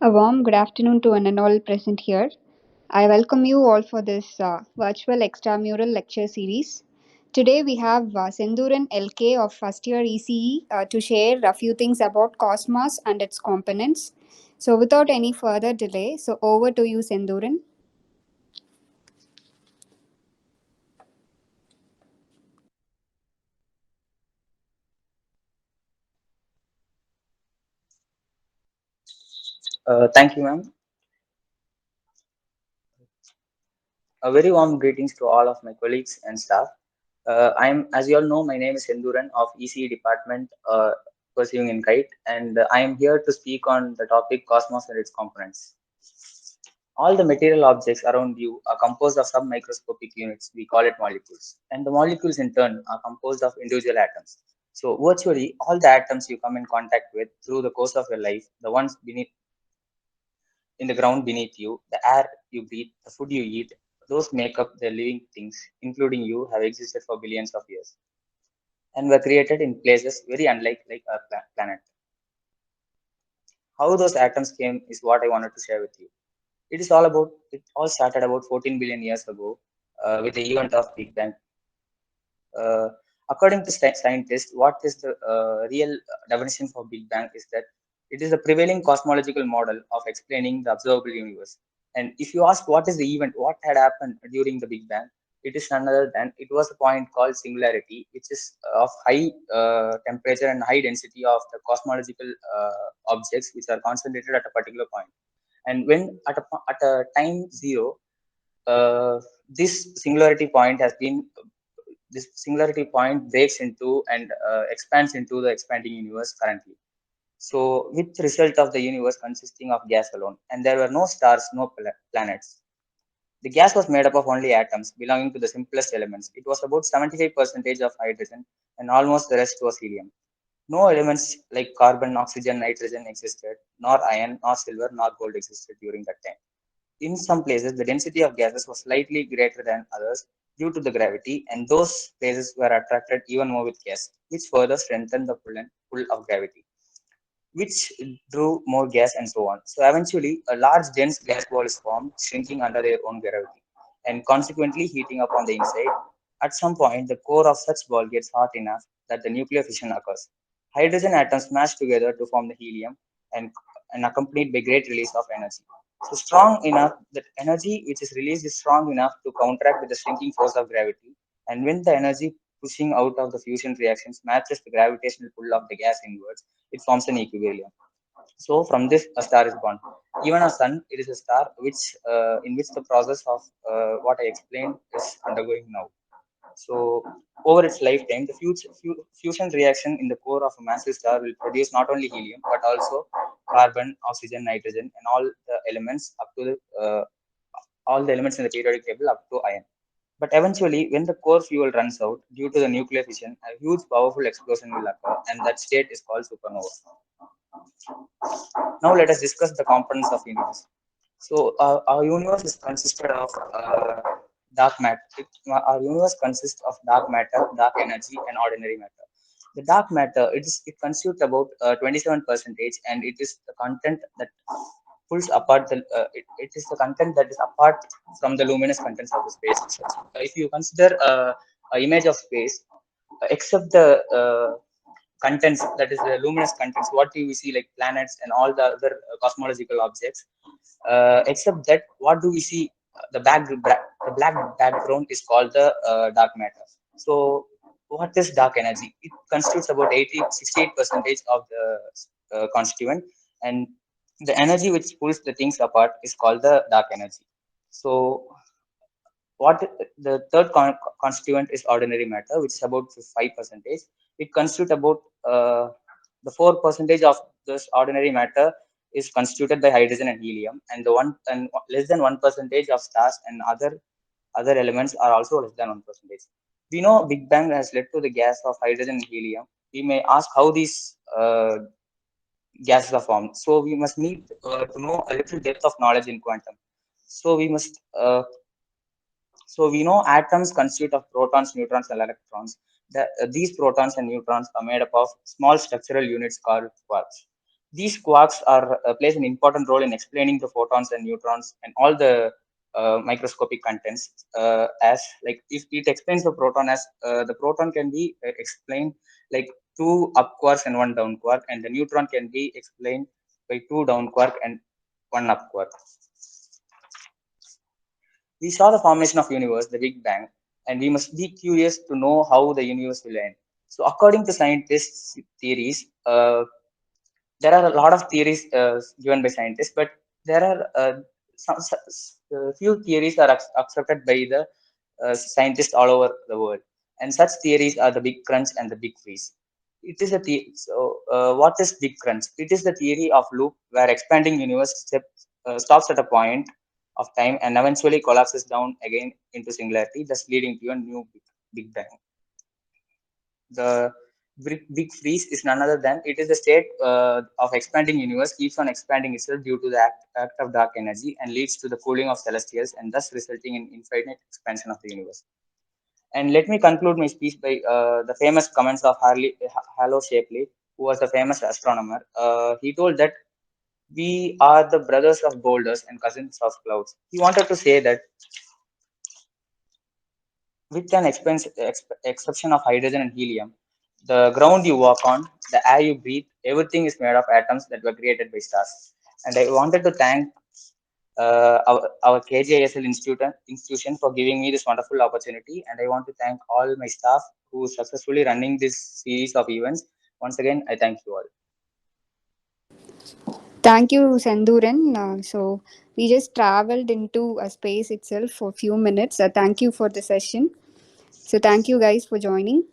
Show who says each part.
Speaker 1: A warm good afternoon to one and all present here. I welcome you all for this virtual extramural lecture series. Today we have Senduran LK of first year ECE to share a few things about Cosmos and its components. So without any further delay, so over to you, Senduran.
Speaker 2: Thank you, ma'am. A very warm greetings to all of my colleagues and staff. As you all know, my name is Senduran of ECE department, pursuing in KITE, and I am here to speak on the topic Cosmos and its components. All the material objects around you are composed of submicroscopic units. We call it molecules, and the molecules in turn are composed of individual atoms. So virtually all the atoms you come in contact with through the course of your life, the ones beneath in the ground beneath you, the air you breathe, the food you eat, those make up the living things, including you, have existed for billions of years and were created in places very unlike like our planet. How those atoms came is what I wanted to share with you. It all started about 14 billion years ago with the event of Big Bang. Uh, According to scientists, what is the real definition for Big Bang is that it is the prevailing cosmological model of explaining the observable universe. And if you ask what is the event, what had happened during the Big Bang, it is none other than it was a point called singularity, which is of high temperature and high density of the cosmological objects which are concentrated at a particular point. And when at a time zero, uh, this singularity point has been this singularity point breaks into and expands into the expanding universe currently. So, with the result of the universe consisting of gas alone, and there were no stars, no planets. The gas was made up of only atoms belonging to the simplest elements. It was about 75% of hydrogen, and almost the rest was helium. No elements like carbon, oxygen, nitrogen existed, nor iron, nor silver, nor gold existed during that time. In some places, the density of gases was slightly greater than others due to the gravity, and those places were attracted even more with gas, which further strengthened the pull of gravity, which drew more gas and so on. So eventually, a large dense gas ball is formed, shrinking under their own gravity, and consequently heating up on the inside. At some point, the core of such ball gets hot enough that the nuclear fission occurs. Hydrogen atoms smash together to form the helium and, and accompanied by great release of energy. So strong enough that energy which is released is strong enough to counteract with the shrinking force of gravity. And when the energy pushing out of the fusion reactions matches the gravitational pull of the gas inwards, it forms an equilibrium. So from this, a star is born. Even a sun, it is a star which in which the process of what I explained is undergoing now. So over its lifetime, the fusion reaction in the core of a massive star will produce not only helium but also carbon, oxygen, nitrogen, and all the elements in the periodic table up to iron. But eventually, when the core fuel runs out due to the nuclear fission, a huge powerful explosion will occur, and that state is called supernova. Now let us discuss the components of universe. So our universe is consisted of dark matter. Our universe consists of dark matter, dark energy, and ordinary matter. The dark matter it constitutes about 27 percentage, and it is the content that pulls apart it is the content that is apart from the luminous contents of the space. If you consider a image of space, except the contents, that is the luminous contents, what do we see like planets and all the other cosmological objects, except that what do we see, the black background is called the dark matter. So what is dark energy? It constitutes about 68 percentage of the constituent, and the energy which pulls the things apart is called the dark energy. So what the third constituent is ordinary matter, which is about 5 percentage. It constitutes about the 4 percentage of this ordinary matter is constituted by hydrogen and helium, and the one and less than 1 percentage of stars and other elements are also less than 1 percentage. We know Big Bang has led to the gas of hydrogen and helium. We may ask how these gases are formed. So we must need to know a little depth of knowledge in quantum. So we must so we know atoms consist of protons, neutrons, and electrons. These protons and neutrons are made up of small structural units called quarks. These quarks are plays an important role in explaining the photons and neutrons and all the microscopic contents. As like if it explains the proton as the proton can be explained like two up quarks and one down quark, and the neutron can be explained by two down quark and one up quark. We saw the formation of universe, the Big Bang, and we must be curious to know how the universe will end. So, according to scientists' theories, there are a lot of theories given by scientists, but there are few theories are accepted by the scientists all over the world, and such theories are the Big Crunch and the Big Freeze. It is a what is Big Crunch? It is the theory of loop where expanding universe stops at a point of time and eventually collapses down again into singularity, thus leading to a new Big Bang. The big freeze is none other than it is the state of expanding universe keeps on expanding itself due to the act of dark energy and leads to the cooling of celestials and thus resulting in infinite expansion of the universe. And let me conclude my speech by the famous comments of Halo Shapley, who was a famous astronomer. He told that we are the brothers of boulders and cousins of clouds. He wanted to say that with an exception of hydrogen and helium, the ground you walk on, the air you breathe, everything is made of atoms that were created by stars. And I wanted to thank our KJSL institution for giving me this wonderful opportunity. And I want to thank all my staff who successfully running this series of events. Once again, I thank you all.
Speaker 1: Thank you, Sendhuran. So we just traveled into a space itself for a few minutes. Thank you for the session. So thank you guys for joining.